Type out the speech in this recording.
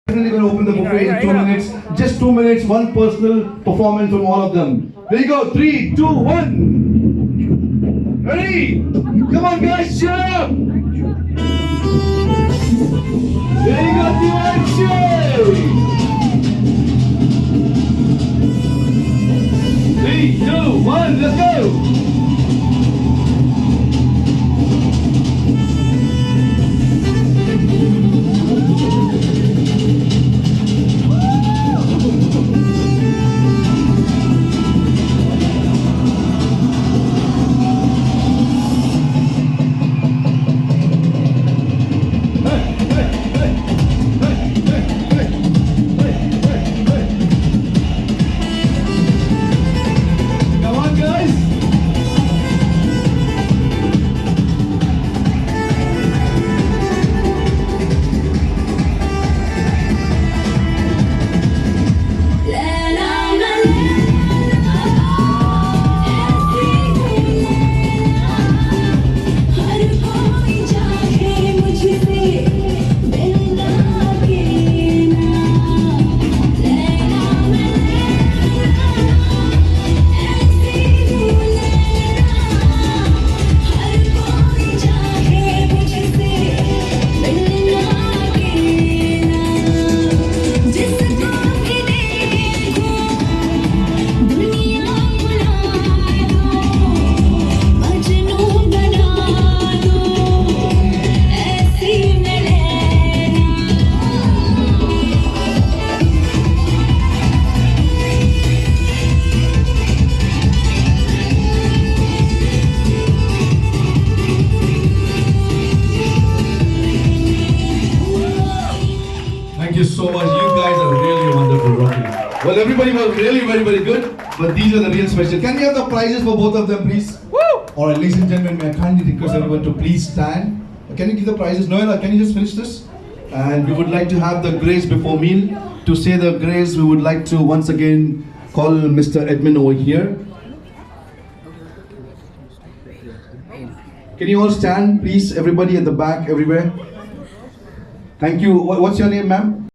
Definitely going to open the buffet in 2 minutes. Just 2 minutes, one personal performance from all of them. There you go. 3, 2, 1. Ready? Come on, guys, cheer up! There you go, Divanshu! 3, 2, 1, let's go! Thank you so much. You guys are really wonderful, rocking. Well, everybody was really very good, but these are the real special. Can we have the prizes for both of them, please? Woo! All right, ladies and gentlemen, may I kindly request everyone to please stand. Can you give the prizes? Noella, can you just finish this? And we would like to have the grace before meal. To say the grace, we would like to once again call Mr. Edmund over here. Can you all stand, please? Everybody at the back, everywhere. Thank you. What's your name, ma'am?